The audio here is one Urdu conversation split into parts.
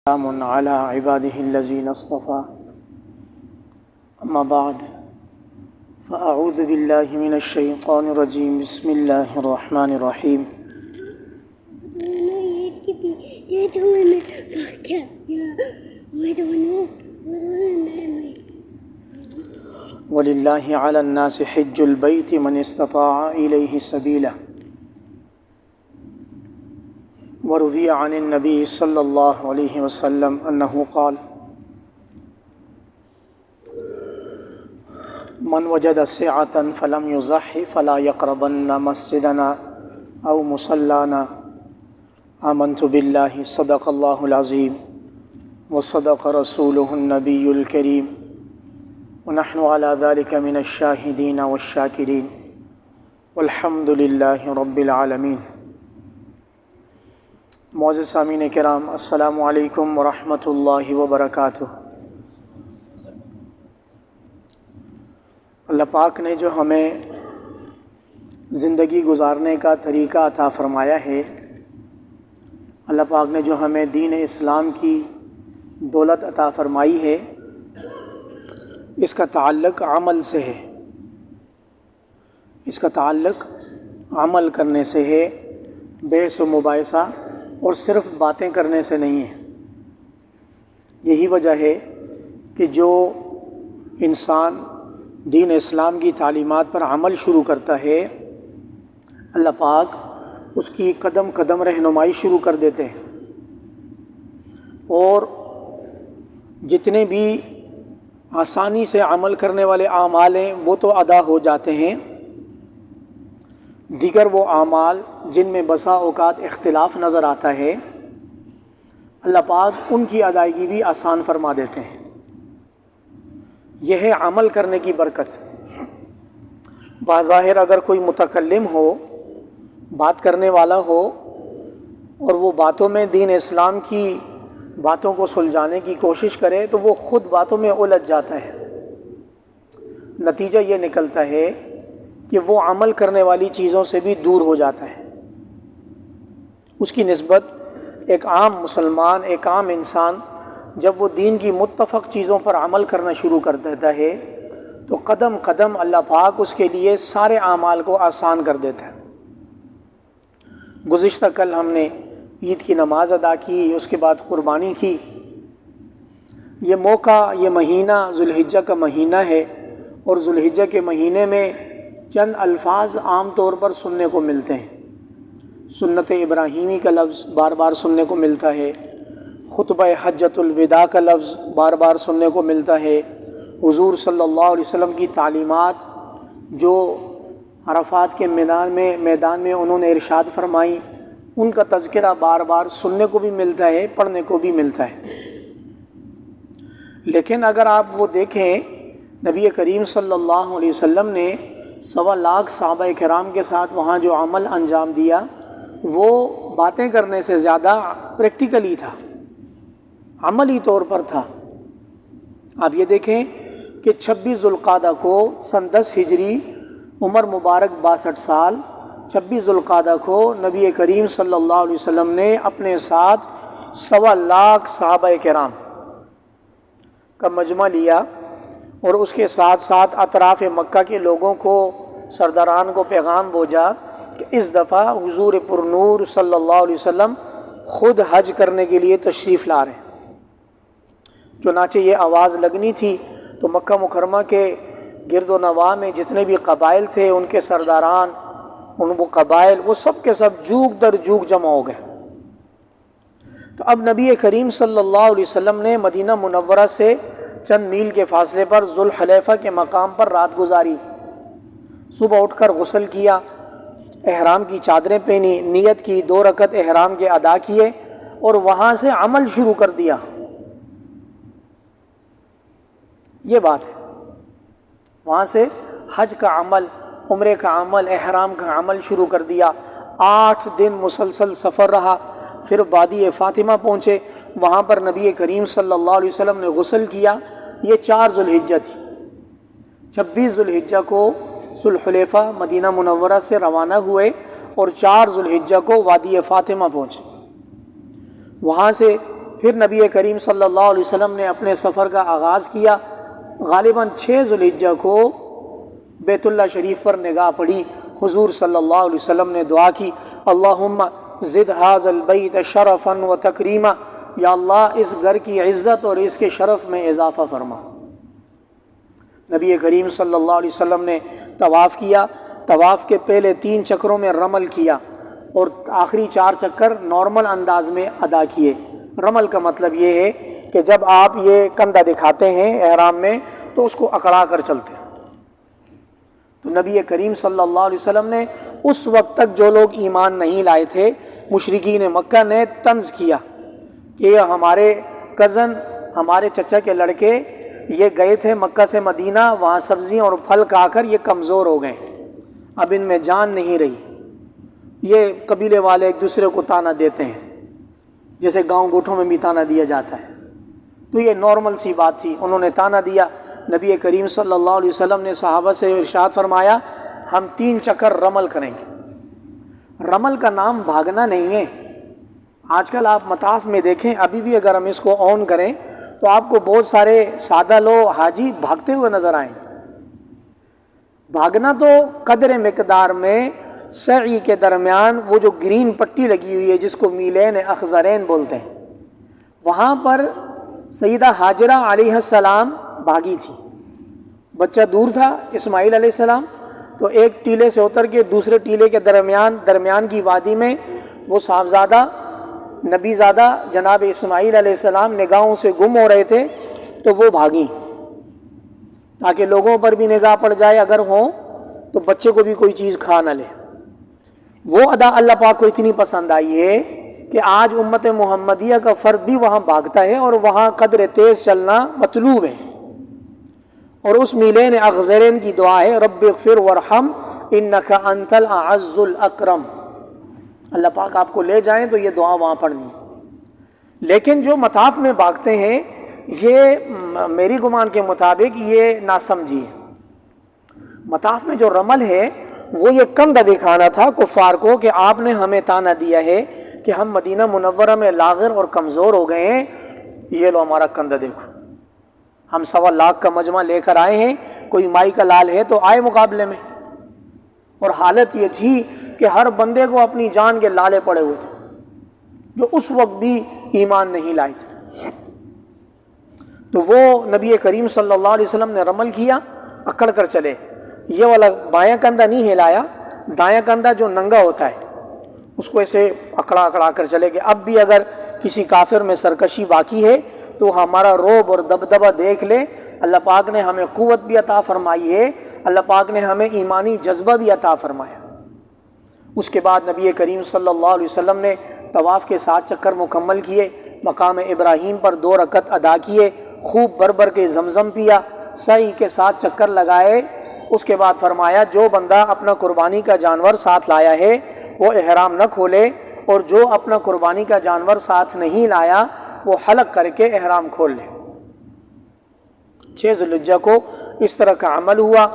سلام على عباده الذين اصطفى أما بعد فأعوذ بالله من الشيطان الرجيم بسم الله الرحمن الرحيم ولله على الناس حج البيت من استطاع إليه سبيلا وروي عن النبي صلى الله عليه وسلم أنه قال من وجد سعة فلم يزح فلا يقربن مسجدنا أو مصلانا آمنت بالله صدق الله العظيم وصدق رسوله النبي الكريم ونحن على ذلك من الشاهدين والشاكرين والحمد لله رب العالمين۔ معزز سامعین کرام، السلام علیکم ورحمۃ اللہ وبرکاتہ۔ اللہ پاک نے جو ہمیں زندگی گزارنے کا طریقہ عطا فرمایا ہے، اللہ پاک نے جو ہمیں دین اسلام کی دولت عطا فرمائی ہے، اس کا تعلق عمل سے ہے، اس کا تعلق عمل کرنے سے ہے، بحث و مباحثہ اور صرف باتیں کرنے سے نہیں ہے۔ یہی وجہ ہے کہ جو انسان دین اسلام کی تعلیمات پر عمل شروع کرتا ہے، اللہ پاک اس کی قدم قدم رہنمائی شروع کر دیتے ہیں، اور جتنے بھی آسانی سے عمل کرنے والے اعمال ہیں وہ تو ادا ہو جاتے ہیں، دیگر وہ اعمال جن میں بسا اوقات اختلاف نظر آتا ہے، اللہ پاک ان کی ادائیگی بھی آسان فرما دیتے ہیں۔ یہ ہے عمل کرنے کی برکت۔ بظاہر اگر کوئی متکلم ہو، بات کرنے والا ہو، اور وہ باتوں میں دین اسلام کی باتوں کو سلجھانے کی کوشش کرے تو وہ خود باتوں میں الجھ جاتا ہے۔ نتیجہ یہ نکلتا ہے کہ وہ عمل کرنے والی چیزوں سے بھی دور ہو جاتا ہے۔ اس کی نسبت ایک عام مسلمان، ایک عام انسان جب وہ دین کی متفق چیزوں پر عمل کرنا شروع کر دیتا ہے تو قدم قدم اللہ پاک اس کے لیے سارے اعمال کو آسان کر دیتا ہے۔ گزشتہ کل ہم نے عید کی نماز ادا کی، اس کے بعد قربانی کی۔ یہ موقع، یہ مہینہ ذوالحجہ کا مہینہ ہے، اور ذوالحجہ کے مہینے میں چند الفاظ عام طور پر سننے کو ملتے ہیں۔ سنت ابراہیمی کا لفظ بار بار سننے کو ملتا ہے، خطبہ حجۃ الوداع کا لفظ بار بار سننے کو ملتا ہے، حضور صلی اللہ علیہ وسلم کی تعلیمات جو عرفات کے میدان میں انہوں نے ارشاد فرمائی، ان کا تذکرہ بار بار سننے کو بھی ملتا ہے، پڑھنے کو بھی ملتا ہے۔ لیکن اگر آپ وہ دیکھیں، نبی کریم صلی اللہ علیہ وسلم نے 1.25 لاکھ صحابہ کرام کے ساتھ وہاں جو عمل انجام دیا وہ باتیں کرنے سے زیادہ پریکٹیکلی تھا، عملی طور پر تھا۔ آپ یہ دیکھیں کہ 26 ذوالقعدہ کو سن 10 ہجری، عمر مبارک 62 سال، 26 ذوالقعدہ کو نبی کریم صلی اللہ علیہ وسلم نے اپنے ساتھ 1.25 لاکھ صحابہ کرام کا مجمع لیا، اور اس کے ساتھ ساتھ اطراف مکہ کے لوگوں کو، سرداران کو پیغام بھیجا کہ اس دفعہ حضور پرنور صلی اللہ علیہ وسلم خود حج کرنے کے لیے تشریف لا رہے ہیں۔ چنانچہ یہ آواز لگنی تھی تو مکہ مکرمہ کے گرد و نواح میں جتنے بھی قبائل تھے، ان کے سرداران، وہ قبائل، وہ سب کے سب جوگ در جوگ جمع ہو گئے۔ تو اب نبی کریم صلی اللہ علیہ وسلم نے مدینہ منورہ سے چند میل کے فاصلے پر ذوالحلیفہ کے مقام پر رات گزاری۔ صبح اٹھ کر غسل کیا، احرام کی چادریں پہنی، نیت کی، 2 رکعت احرام کے ادا کیے، اور وہاں سے عمل شروع کر دیا۔ یہ بات ہے، وہاں سے حج کا عمل، عمرے کا عمل، احرام کا عمل شروع کر دیا۔ 8 دن مسلسل سفر رہا، پھر وادی فاطمہ پہنچے، وہاں پر نبی کریم صلی اللہ علیہ وسلم نے غسل کیا۔ یہ 4 ذوالحجہ تھی۔ 26 ذوالحجہ کو ذوالحلیفہ مدینہ منورہ سے روانہ ہوئے، اور 4 ذوالحجہ کو وادی فاطمہ پہنچے۔ وہاں سے پھر نبی کریم صلی اللہ علیہ وسلم نے اپنے سفر کا آغاز کیا۔ غالباً 6 ذی الحجہ کو بیت اللہ شریف پر نگاہ پڑی، حضور صلی اللہ علیہ وسلم نے دعا کی، اللہم زد ھذا البیت شرفا و تکریما، یا اللہ اس گھر کی عزت اور اس کے شرف میں اضافہ فرما۔ نبی کریم صلی اللہ علیہ وسلم نے طواف کیا، طواف کے پہلے 3 چکروں میں رمل کیا اور آخری 4 چکر نارمل انداز میں ادا کیے۔ رمل کا مطلب یہ ہے کہ جب آپ یہ کندھا دکھاتے ہیں احرام میں تو اس کو اکڑا کر چلتے ہیں۔ تو نبی کریم صلی اللہ علیہ وسلم نے اس وقت تک جو لوگ ایمان نہیں لائے تھے، مشرکین مکہ نے طنز کیا کہ یہ ہمارے کزن، ہمارے چچا کے لڑکے یہ گئے تھے مکہ سے مدینہ، وہاں سبزیاں اور پھل کھا کر یہ کمزور ہو گئے، اب ان میں جان نہیں رہی۔ یہ قبیلے والے ایک دوسرے کو تانا دیتے ہیں، جیسے گاؤں گوٹھوں میں بھی تانا دیا جاتا ہے۔ تو یہ نارمل سی بات تھی، انہوں نے تانا دیا۔ نبی کریم صلی اللہ علیہ وسلم نے صحابہ سے ارشاد فرمایا، ہم 3 چکر رمل کریں گے۔ رمل کا نام بھاگنا نہیں ہے۔ آج کل آپ مطاف میں دیکھیں، ابھی بھی اگر ہم اس کو آن کریں تو آپ کو بہت سارے سادہ لوگ حاجی بھاگتے ہوئے نظر آئیں۔ بھاگنا تو قدر مقدار میں سعی کے درمیان وہ جو گرین پٹی لگی ہوئی ہے جس کو میلین اخضرین بولتے ہیں، وہاں پر سیدہ ہاجرہ علیہ السلام بھاگی تھی۔ بچہ دور تھا اسماعیل علیہ السلام، تو ایک ٹیلے سے اتر کے دوسرے ٹیلے کے درمیان کی وادی میں وہ صاحبزادہ نبی زادہ جناب اسماعیل علیہ السلام نگاہوں سے گم ہو رہے تھے، تو وہ بھاگی تاکہ لوگوں پر بھی نگاہ پڑ جائے، اگر ہوں تو بچے کو بھی کوئی چیز کھا نہ لے۔ وہ ادا اللہ پاک کو اتنی پسند آئی ہے کہ آج امت محمدیہ کا فرد بھی وہاں بھاگتا ہے اور وہاں قدر تیز چلنا مطلوب ہے۔ اور اس میلین اخضرین کی دعا ہے، رب اغفر وارحم انک انت الاعز الاکرم۔ اللہ پاک آپ کو لے جائیں تو یہ دعا وہاں پڑھنی۔ لیکن جو مطاف میں بھاگتے ہیں، یہ میری گمان کے مطابق یہ ناسمجھی ہے۔ مطاف میں جو رمل ہے وہ یہ کندھا دکھانا تھا کفار کو کہ آپ نے ہمیں تانا دیا ہے کہ ہم مدینہ منورہ میں لاغر اور کمزور ہو گئے ہیں، یہ لو ہمارا کندھا دیکھو، ہم 1.25 لاکھ کا مجمع لے کر آئے ہیں، کوئی مائی کا لال ہے تو آئے مقابلے میں۔ اور حالت یہ تھی کہ ہر بندے کو اپنی جان کے لالے پڑے ہوئے تھے جو اس وقت بھی ایمان نہیں لائے تھے۔ تو وہ نبی کریم صلی اللہ علیہ وسلم نے رمل کیا، اکڑ کر چلے، یہ والا بایاں کندھا نہیں ہلایا، دایاں کندھا جو ننگا ہوتا ہے اس کو ایسے اکڑا کر چلے کہ اب بھی اگر کسی کافر میں سرکشی باقی ہے تو ہمارا روب اور دبدبہ دیکھ لے۔ اللہ پاک نے ہمیں قوت بھی عطا فرمائی ہے، اللہ پاک نے ہمیں ایمانی جذبہ بھی عطا فرمایا۔ اس کے بعد نبی کریم صلی اللہ علیہ وسلم نے طواف کے 7 چکر مکمل کیے، مقام ابراہیم پر 2 رکعت ادا کیے، خوب بھر کے زمزم پیا، سعی کے 7 چکر لگائے۔ اس کے بعد فرمایا جو بندہ اپنا قربانی کا جانور ساتھ لایا ہے وہ احرام نہ کھولے، اور جو اپنا قربانی کا جانور ساتھ نہیں لایا وہ حلق کر کے احرام کھول لے۔ 6 ذی الحجہ کو اس طرح کا عمل ہوا۔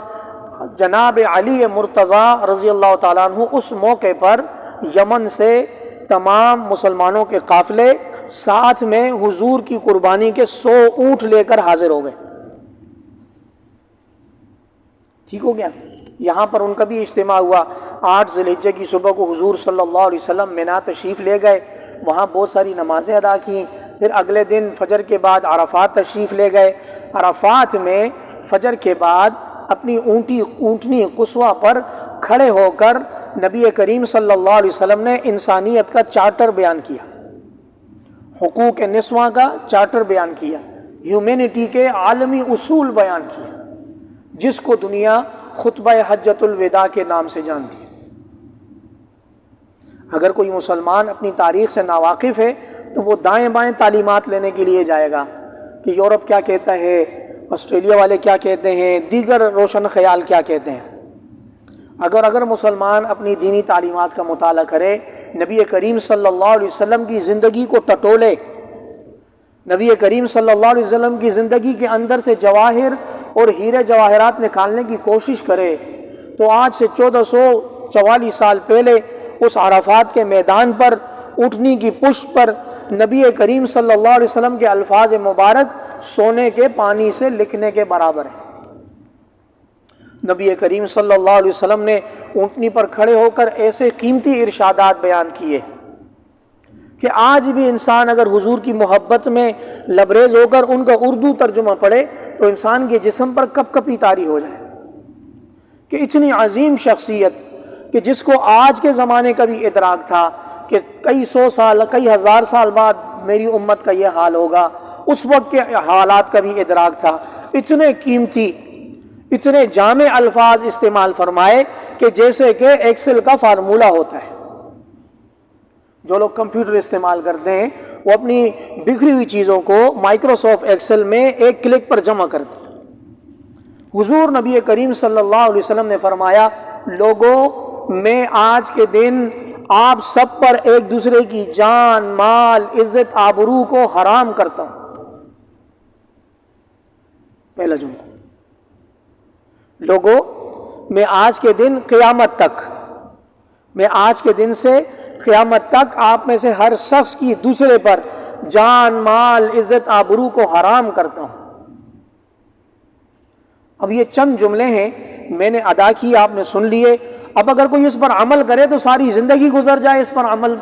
جناب علی مرتضیٰ رضی اللہ تعالیٰ عنہ اس موقع پر یمن سے تمام مسلمانوں کے قافلے ساتھ میں حضور کی قربانی کے 100 اونٹ لے کر حاضر ہو گئے۔ ٹھیک ہو گیا؟ یہاں پر ان کا بھی اجتماع ہوا۔ 8 ذی الحجہ کی صبح کو حضور صلی اللہ علیہ وسلم مینا تشریف لے گئے، وہاں بہت ساری نمازیں ادا کیں۔ پھر اگلے دن فجر کے بعد عرفات تشریف لے گئے۔ عرفات میں فجر کے بعد اپنی اونٹنی قصوہ پر کھڑے ہو کر نبی کریم صلی اللہ علیہ وسلم نے انسانیت کا چارٹر بیان کیا، حقوق نسواں کا چارٹر بیان کیا، ہیومینٹی کے عالمی اصول بیان کیا، جس کو دنیا خطبہ حجۃ الوداع کے نام سے جانتی ہے۔ اگر کوئی مسلمان اپنی تاریخ سے ناواقف ہے تو وہ دائیں بائیں تعلیمات لینے کے لیے جائے گا کہ یورپ کیا کہتا ہے، آسٹریلیا والے کیا کہتے ہیں، دیگر روشن خیال کیا کہتے ہیں۔ اگر مسلمان اپنی دینی تعلیمات کا مطالعہ کرے، نبی کریم صلی اللہ علیہ وسلم کی زندگی کو ٹٹولے، نبی کریم صلی اللہ علیہ وسلم کی زندگی کے اندر سے جواہر اور ہیرے جواہرات نکالنے کی کوشش کرے، تو آج سے 1444 سال پہلے اس عرفات کے میدان پر اونٹنی کی پشت پر نبی کریم صلی اللہ علیہ وسلم کے الفاظ مبارک سونے کے پانی سے لکھنے کے برابر ہیں۔ نبی کریم صلی اللہ علیہ وسلم نے اونٹنی پر کھڑے ہو کر ایسے قیمتی ارشادات بیان کیے کہ آج بھی انسان اگر حضور کی محبت میں لبریز ہو کر ان کا اردو ترجمہ پڑھے تو انسان کے جسم پر کپ کپی طاری ہو جائے کہ اتنی عظیم شخصیت کہ جس کو آج کے زمانے کا بھی ادراک تھا کہ کئی سو سال کئی ہزار سال بعد میری امت کا یہ حال ہوگا، اس وقت کے حالات کا بھی ادراک تھا، اتنے قیمتی اتنے جامع الفاظ استعمال فرمائے کہ جیسے کہ ایکسل کا فارمولہ ہوتا ہے۔ جو لوگ کمپیوٹر استعمال کرتے ہیں وہ اپنی بکھری ہوئی چیزوں کو مائکروسافٹ ایکسل میں ایک کلک پر جمع کرتے ہیں۔ حضور نبی کریم صلی اللہ علیہ وسلم نے فرمایا، لوگوں میں آج کے دن آپ سب پر ایک دوسرے کی جان، مال، عزت، آبرو کو حرام کرتا ہوں۔ پہلا جملہ، لوگوں میں آج کے دن قیامت تک، میں آج کے دن سے قیامت تک آپ میں سے ہر شخص کی دوسرے پر جان، مال، عزت، آبرو کو حرام کرتا ہوں۔ اب یہ چند جملے ہیں، میں نے ادا کی، آپ نے سن لیے۔ اب اگر کوئی اس پر عمل کرے تو ساری زندگی گزر جائے، اس پر عمل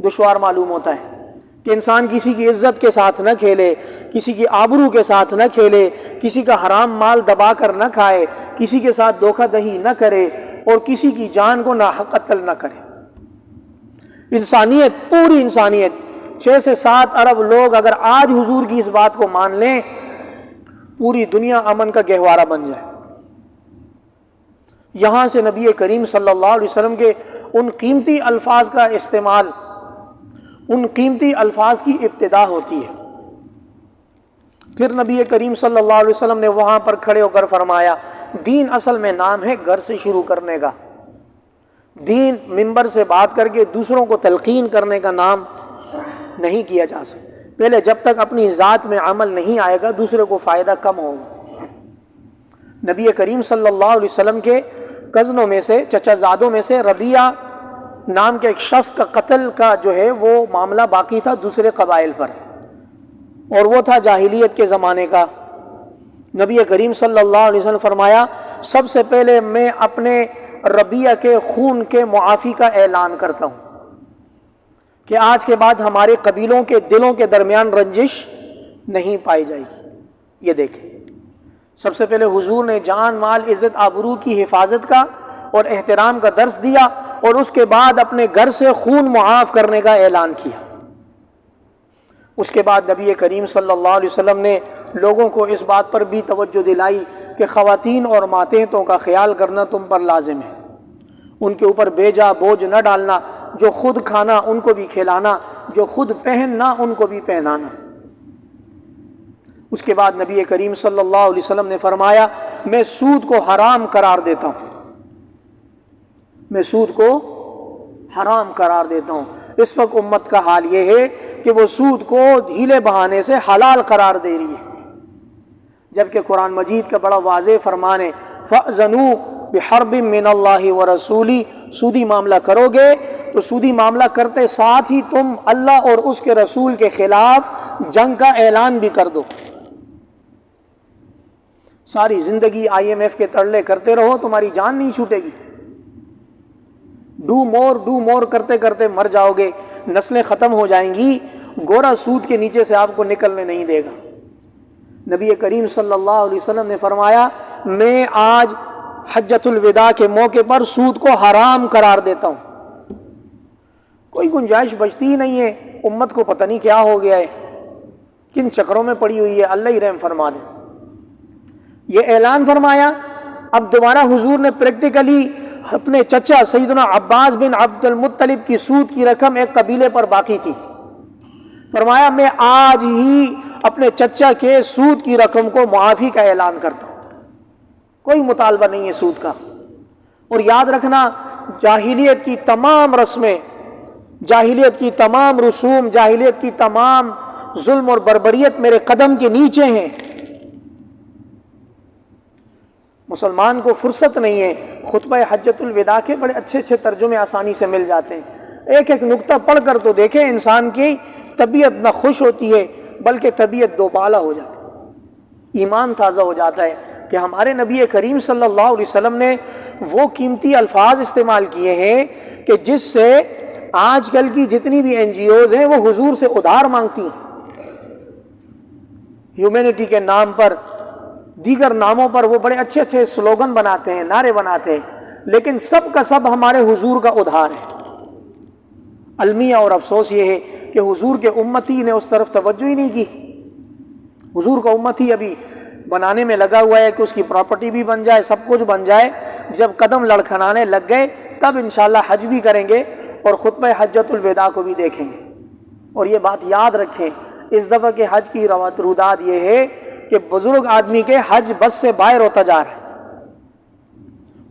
دشوار معلوم ہوتا ہے کہ انسان کسی کی عزت کے ساتھ نہ کھیلے، کسی کی آبرو کے ساتھ نہ کھیلے، کسی کا حرام مال دبا کر نہ کھائے، کسی کے ساتھ دھوکہ دہی نہ کرے اور کسی کی جان کو ناحق قتل نہ کرے۔ انسانیت، پوری انسانیت، 6 سے 7 ارب لوگ اگر آج حضور کی اس بات کو مان لیں، پوری دنیا امن کا گہوارہ بن جائے۔ یہاں سے نبی کریم صلی اللہ علیہ وسلم کے ان قیمتی الفاظ کا استعمال، ان قیمتی الفاظ کی ابتدا ہوتی ہے۔ پھر نبی کریم صلی اللہ علیہ وسلم نے وہاں پر کھڑے ہو کر فرمایا، دین اصل میں نام ہے گھر سے شروع کرنے کا۔ دین منبر سے بات کر کے دوسروں کو تلقین کرنے کا نام نہیں کیا جا سکتا۔ پہلے جب تک اپنی ذات میں عمل نہیں آئے گا دوسرے کو فائدہ کم ہوگا۔ نبی کریم صلی اللہ علیہ وسلم کے کزنوں میں سے، چچا زادوں میں سے ربیعہ نام کے ایک شخص کا قتل کا جو ہے وہ معاملہ باقی تھا دوسرے قبائل پر، اور وہ تھا جاہلیت کے زمانے کا۔ نبی کریم صلی اللہ علیہ وسلم فرمایا، سب سے پہلے میں اپنے ربیعہ کے خون کے معافی کا اعلان کرتا ہوں کہ آج کے بعد ہمارے قبیلوں کے دلوں کے درمیان رنجش نہیں پائی جائے گی۔ یہ دیکھیں، سب سے پہلے حضور نے جان، مال، عزت، آبرو کی حفاظت کا اور احترام کا درس دیا، اور اس کے بعد اپنے گھر سے خون معاف کرنے کا اعلان کیا۔ اس کے بعد نبی کریم صلی اللہ علیہ وسلم نے لوگوں کو اس بات پر بھی توجہ دلائی کہ خواتین اور ماتحتوں کا خیال کرنا تم پر لازم ہے، ان کے اوپر بیجا بوجھ نہ ڈالنا، جو خود کھانا ان کو بھی کھلانا، جو خود پہننا ان کو بھی پہنانا۔ اس کے بعد نبی کریم صلی اللہ علیہ وسلم نے فرمایا، میں سود کو حرام قرار دیتا ہوں، میں سود کو حرام قرار دیتا ہوں۔ اس وقت امت کا حال یہ ہے کہ وہ سود کو ہیلے بہانے سے حلال قرار دے رہی ہے، جبکہ قرآن مجید کا بڑا واضح فرمان ہے، فَأْذَنُوا بِحَرْبٍ مِّنَ اللَّهِ وَرَسُولِهِ۔ سودی معاملہ کرو گے تو سودی معاملہ کرتے ساتھ ہی تم اللہ اور اس کے رسول کے خلاف جنگ کا اعلان بھی کر دو۔ ساری زندگی IMF کے ترلے کرتے رہو، تمہاری جان نہیں چھوٹے گی۔ ڈو مور کرتے کرتے مر جاؤ گے، نسلیں ختم ہو جائیں گی، گورا سود کے نیچے سے آپ کو نکلنے نہیں دے گا۔ نبی کریم صلی اللہ علیہ وسلم نے فرمایا، میں آج حجۃ الوداع کے موقع پر سود کو حرام قرار دیتا ہوں۔ کوئی گنجائش بچتی ہی نہیں ہے، امت کو پتہ نہیں کیا ہو گیا ہے، کن چکروں میں پڑی ہوئی ہے، اللہ ہی رحم فرما دے۔ یہ اعلان فرمایا، اب دوبارہ حضور نے پریکٹیکلی اپنے چچا سیدنا عباس بن عبد المطلب کی سود کی رقم ایک قبیلے پر باقی تھی، فرمایا میں آج ہی اپنے چچا کے سود کی رقم کو معافی کا اعلان کرتا ہوں، کوئی مطالبہ نہیں ہے سود کا۔ اور یاد رکھنا، جاہلیت کی تمام رسمیں، جاہلیت کی تمام رسوم، جاہلیت کی تمام ظلم اور بربریت میرے قدم کے نیچے ہیں۔ مسلمان کو فرصت نہیں ہے، خطبہ حجۃ الوداع کے بڑے اچھے اچھے ترجمے آسانی سے مل جاتے ہیں، ایک ایک نقطہ پڑھ کر تو دیکھیں، انسان کی طبیعت نہ خوش ہوتی ہے بلکہ طبیعت دوبالا ہو جاتی ہے، ایمان تازہ ہو جاتا ہے کہ ہمارے نبی کریم صلی اللہ علیہ وسلم نے وہ قیمتی الفاظ استعمال کیے ہیں کہ جس سے آج کل کی جتنی بھی NGOs ہیں وہ حضور سے ادھار مانگتی ہیں، ہیومینٹی کے نام پر، دیگر ناموں پر وہ بڑے اچھے اچھے سلوگن بناتے ہیں، نعرے بناتے ہیں، لیکن سب کا سب ہمارے حضور کا ادھار ہے۔ المیہ اور افسوس یہ ہے کہ حضور کے امتی نے اس طرف توجہ ہی نہیں کی۔ حضور کا امتی ابھی بنانے میں لگا ہوا ہے کہ اس کی پراپرٹی بھی بن جائے، سب کچھ بن جائے، جب قدم لڑکھنانے لگ گئے تب انشاءاللہ حج بھی کریں گے اور خطبہ حجۃ الوداع کو بھی دیکھیں گے۔ اور یہ بات یاد رکھیں، اس دفعہ کے حج کی روداد یہ ہے کہ بزرگ آدمی کے حج بس سے باہر ہوتا جا رہا ہے،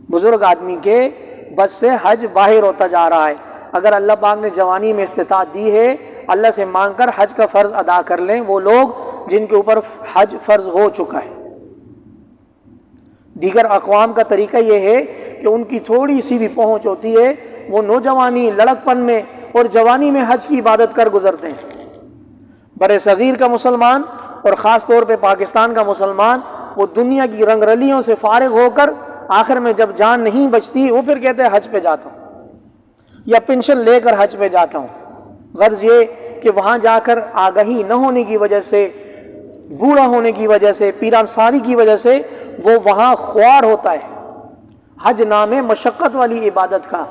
بزرگ آدمی کے بس سے حج باہر ہوتا جا رہا ہے۔ اگر اللہ پاک نے جوانی میں استطاعت دی ہے، اللہ سے مانگ کر حج کا فرض ادا کر لیں وہ لوگ جن کے اوپر حج فرض ہو چکا ہے۔ دیگر اقوام کا طریقہ یہ ہے کہ ان کی تھوڑی سی بھی پہنچ ہوتی ہے، وہ نوجوانی لڑکپن میں اور جوانی میں حج کی عبادت کر گزرتے ہیں۔ بر صغیر کا مسلمان اور خاص طور پہ پاکستان کا مسلمان وہ دنیا کی رنگ رلیوں سے فارغ ہو کر آخر میں جب جان نہیں بچتی وہ پھر کہتے ہیں حج پہ جاتا ہوں یا پینشن لے کر حج پہ جاتا ہوں۔ غرض یہ کہ وہاں جا کر آگہی نہ ہونے کی وجہ سے، بوڑھا ہونے کی وجہ سے، پیران ساری کی وجہ سے وہ وہاں خوار ہوتا ہے۔ حج نام ہے مشقت والی عبادت کا،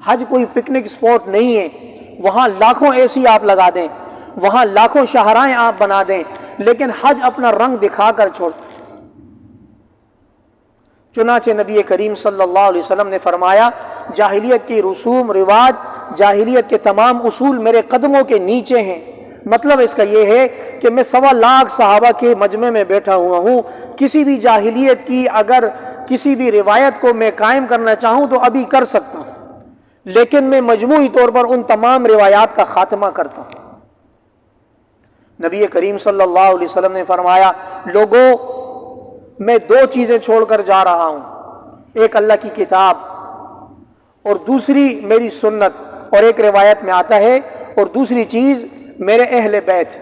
حج کوئی پکنک سپاٹ نہیں ہے۔ وہاں لاکھوں AC آپ لگا دیں، وہاں لاکھوں شاہراہیں آپ بنا دیں، لیکن حج اپنا رنگ دکھا کر چھوڑتا ہے۔ چنانچہ نبی کریم صلی اللہ علیہ وسلم نے فرمایا، جاہلیت کی رسوم رواج، جاہلیت کے تمام اصول میرے قدموں کے نیچے ہیں۔ مطلب اس کا یہ ہے کہ میں 1.25 لاکھ صحابہ کے مجمع میں بیٹھا ہوا ہوں، کسی بھی جاہلیت کی اگر کسی بھی روایت کو میں قائم کرنا چاہوں تو ابھی کر سکتا ہوں، لیکن میں مجموعی طور پر ان تمام روایات کا خاتمہ کرتا ہوں۔ نبی کریم صلی اللہ علیہ وسلم نے فرمایا، لوگوں میں 2 چیزیں چھوڑ کر جا رہا ہوں، ایک اللہ کی کتاب اور دوسری میری سنت، اور ایک روایت میں آتا ہے اور دوسری چیز میرے اہل بیت۔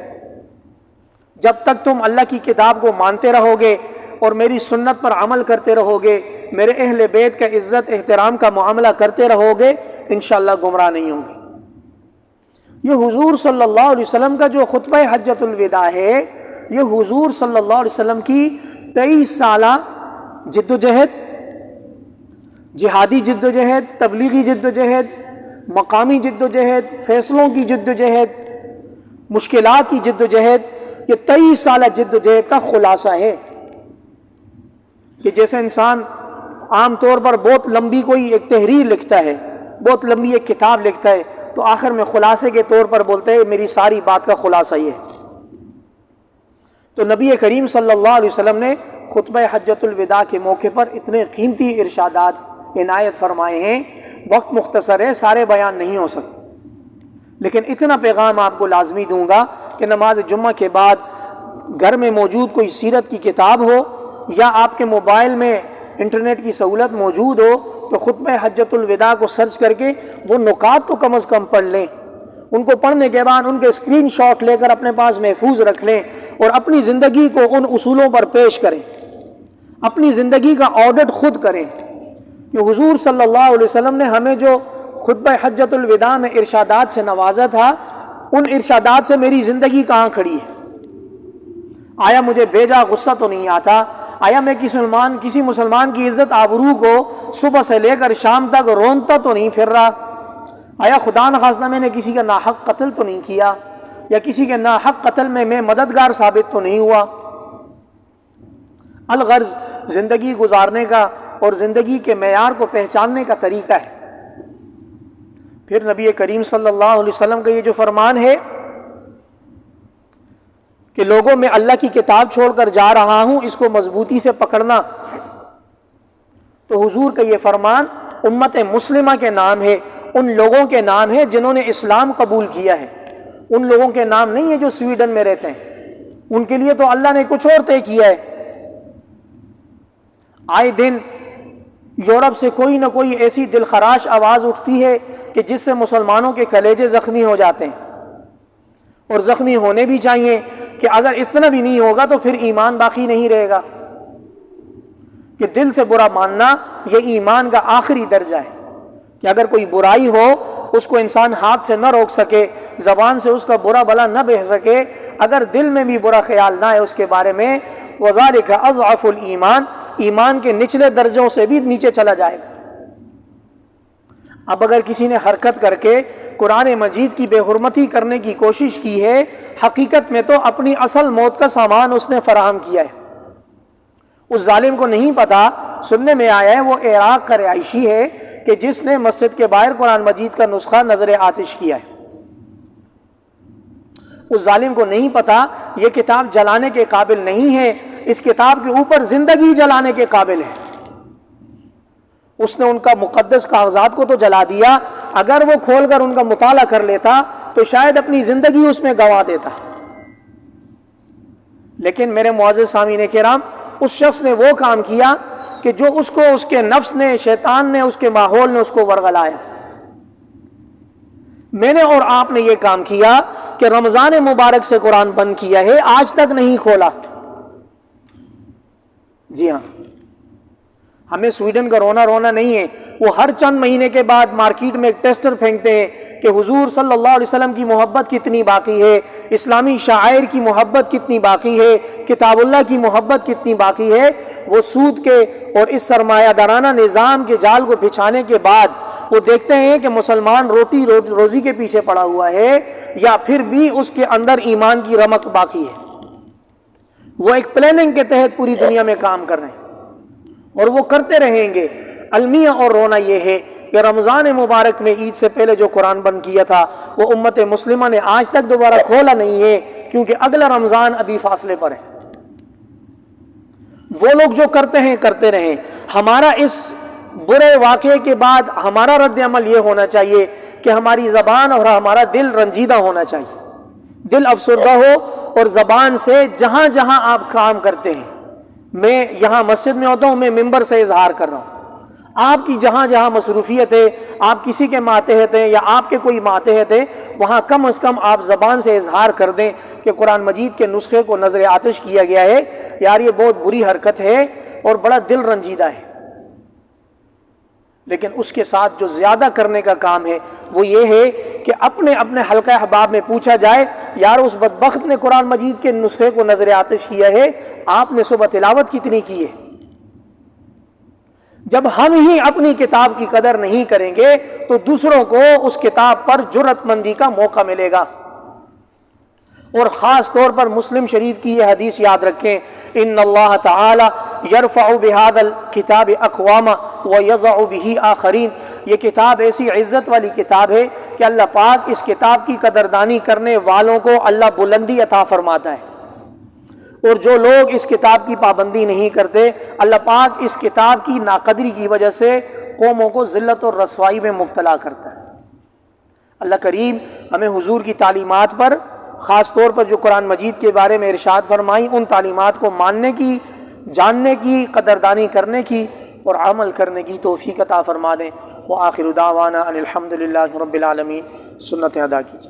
جب تک تم اللہ کی کتاب کو مانتے رہو گے اور میری سنت پر عمل کرتے رہو گے، میرے اہل بیت کا عزت احترام کا معاملہ کرتے رہو گے، انشاءاللہ گمراہ نہیں ہوں گے۔ یہ حضور صلی اللہ علیہ وسلم کا جو خطبہ حجۃ الوداع ہے، یہ حضور صلی اللہ علیہ وسلم کی 23 سالہ جد و جہد، جہادی جد و جہد، تبلیغی جد و جہد، مقامی جد و جہد، فیصلوں کی جد و جہد، مشکلات کی جد و جہد، یہ 23 سالہ جد و جہد کا خلاصہ ہے۔ کہ جیسے انسان عام طور پر بہت لمبی کوئی ایک تحریر لکھتا ہے، بہت لمبی ایک کتاب لکھتا ہے، تو آخر میں خلاصے کے طور پر بولتے ہیں میری ساری بات کا خلاصہ یہ ہے۔ تو نبی کریم صلی اللہ علیہ وسلم نے خطبہ حجۃ الوداع کے موقع پر اتنے قیمتی ارشادات عنایت فرمائے ہیں۔ وقت مختصر ہے، سارے بیان نہیں ہو سکتے، لیکن اتنا پیغام آپ کو لازمی دوں گا کہ نماز جمعہ کے بعد گھر میں موجود کوئی سیرت کی کتاب ہو یا آپ کے موبائل میں انٹرنیٹ کی سہولت موجود ہو تو خطبہ حجۃ الوداع کو سرچ کر کے وہ نکات تو کم از کم پڑھ لیں۔ ان کو پڑھنے کے بعد ان کے اسکرین شاٹ لے کر اپنے پاس محفوظ رکھ لیں اور اپنی زندگی کو ان اصولوں پر پیش کریں، اپنی زندگی کا آڈٹ خود کریں کہ حضور صلی اللہ علیہ وسلم نے ہمیں جو خطبہ حجۃ الوداع میں ارشادات سے نوازا تھا، ان ارشادات سے میری زندگی کہاں کھڑی ہے؟ آیا مجھے بھیجا غصہ تو نہیں آتا؟ آیا میں کسی مسلمان کی عزت آبرو کو صبح سے لے کر شام تک رونتا تو نہیں پھر رہا؟ آیا خدا نخواستہ میں نے کسی کا ناحق قتل تو نہیں کیا، یا کسی کے ناحق قتل میں مددگار ثابت تو نہیں ہوا؟ الغرض زندگی گزارنے کا اور زندگی کے معیار کو پہچاننے کا طریقہ ہے۔ پھر نبی کریم صلی اللہ علیہ وسلم کا یہ جو فرمان ہے کہ لوگوں میں اللہ کی کتاب چھوڑ کر جا رہا ہوں، اس کو مضبوطی سے پکڑنا، تو حضور کا یہ فرمان امت مسلمہ کے نام ہے، ان لوگوں کے نام ہے جنہوں نے اسلام قبول کیا ہے، ان لوگوں کے نام نہیں ہے جو سویڈن میں رہتے ہیں، ان کے لیے تو اللہ نے کچھ اور طے کیا ہے۔ آئے دن یورپ سے کوئی نہ کوئی ایسی دل خراش آواز اٹھتی ہے کہ جس سے مسلمانوں کے کلیجے زخمی ہو جاتے ہیں، اور زخمی ہونے بھی چاہیے کہ اگر اس طرح بھی نہیں ہوگا تو پھر ایمان باقی نہیں رہے گا، کہ دل سے برا ماننا یہ ایمان کا آخری درجہ ہے، کہ اگر کوئی برائی ہو اس کو انسان ہاتھ سے نہ روک سکے، زبان سے اس کا برا بلا نہ بہہ سکے، اگر دل میں بھی برا خیال نہ ہے اس کے بارے میں، وَذَلِكَ أَضْعَفُ الْإِيمَانِ، ایمان کے نچلے درجوں سے بھی نیچے چلا جائے گا۔ اب اگر کسی نے حرکت کر کے قرآن مجید کی بے حرمتی کرنے کی کوشش کی ہے، حقیقت میں تو اپنی اصل موت کا سامان اس نے فراہم کیا ہے۔ اس ظالم کو نہیں پتا، سننے میں آیا ہے وہ عراق کا رہائشی ہے کہ جس نے مسجد کے باہر قرآن مجید کا نسخہ نظر آتش کیا ہے۔ اس ظالم کو نہیں پتا یہ کتاب جلانے کے قابل نہیں ہے، اس کتاب کے اوپر زندگی جلانے کے قابل ہے۔ اس نے ان کا مقدس کاغذات کو تو جلا دیا، اگر وہ کھول کر ان کا مطالعہ کر لیتا تو شاید اپنی زندگی اس میں گنوا دیتا۔ لیکن میرے معزز سامعین کرام، اس شخص نے وہ کام کیا کہ جو اس کو اس کے نفس نے، شیطان نے، اس کے ماحول نے اس کو ورغلایا۔ میں نے اور آپ نے یہ کام کیا کہ رمضان مبارک سے قرآن بند کیا ہے، آج تک نہیں کھولا۔ جی ہاں، ہمیں سویڈن کا رونا نہیں ہے، وہ ہر چند مہینے کے بعد مارکیٹ میں ایک ٹیسٹر پھینکتے ہیں کہ حضور صلی اللہ علیہ وسلم کی محبت کتنی باقی ہے، اسلامی شاعر کی محبت کتنی باقی ہے، کتاب اللہ کی محبت کتنی باقی ہے۔ وہ سود کے اور اس سرمایہ دارانہ نظام کے جال کو بچھانے کے بعد وہ دیکھتے ہیں کہ مسلمان روزی کے پیچھے پڑا ہوا ہے یا پھر بھی اس کے اندر ایمان کی رمق باقی ہے۔ وہ ایک پلاننگ کے تحت پوری دنیا میں کام کر رہے ہیں اور وہ کرتے رہیں گے۔ المیہ اور رونا یہ ہے کہ رمضان مبارک میں عید سے پہلے جو قرآن بند کیا تھا وہ امت مسلمہ نے آج تک دوبارہ کھولا نہیں ہے، کیونکہ اگلا رمضان ابھی فاصلے پر ہے۔ وہ لوگ جو کرتے ہیں کرتے رہیں، ہمارا اس برے واقعے کے بعد ہمارا رد عمل یہ ہونا چاہیے کہ ہماری زبان اور ہمارا دل رنجیدہ ہونا چاہیے، دل افسردہ ہو، اور زبان سے جہاں جہاں آپ کام کرتے ہیں، میں یہاں مسجد میں ہوتا ہوں، میں ممبر سے اظہار کر رہا ہوں، آپ کی جہاں جہاں مصروفیت ہے، آپ کسی کے ماتحت ہیں یا آپ کے کوئی ماتحت ہے، وہاں کم از کم آپ زبان سے اظہار کر دیں کہ قرآن مجید کے نسخے کو نظر آتش کیا گیا ہے۔ یار یہ بہت بری حرکت ہے اور بڑا دل رنجیدہ ہے، لیکن اس کے ساتھ جو زیادہ کرنے کا کام ہے وہ یہ ہے کہ اپنے حلقہ احباب میں پوچھا جائے، یار اس بدبخت نے قرآن مجید کے نسخے کو نظر آتش کیا ہے، آپ نے صبح تلاوت کتنی کی ہے؟ جب ہم ہی اپنی کتاب کی قدر نہیں کریں گے تو دوسروں کو اس کتاب پر جرأت مندی کا موقع ملے گا۔ اور خاص طور پر مسلم شریف کی یہ حدیث یاد رکھیں، ان اللہ تعالی یرفع بہذا الکتاب اقواما ویضع بہ آخرین، یہ کتاب ایسی عزت والی کتاب ہے کہ اللہ پاک اس کتاب کی قدردانی کرنے والوں کو اللہ بلندی عطا فرماتا ہے، اور جو لوگ اس کتاب کی پابندی نہیں کرتے، اللہ پاک اس کتاب کی ناقدری کی وجہ سے قوموں کو ذلت اور رسوائی میں مبتلا کرتا ہے۔ اللہ کریم ہمیں حضور کی تعلیمات پر، خاص طور پر جو قرآن مجید کے بارے میں ارشاد فرمائی، ان تعلیمات کو ماننے کی، جاننے کی، قدردانی کرنے کی اور عمل کرنے کی توفیق عطا فرما دیں۔ وآخر دعوانا ان الحمد للہ رب العالمین۔ سنت ادا کیجیے۔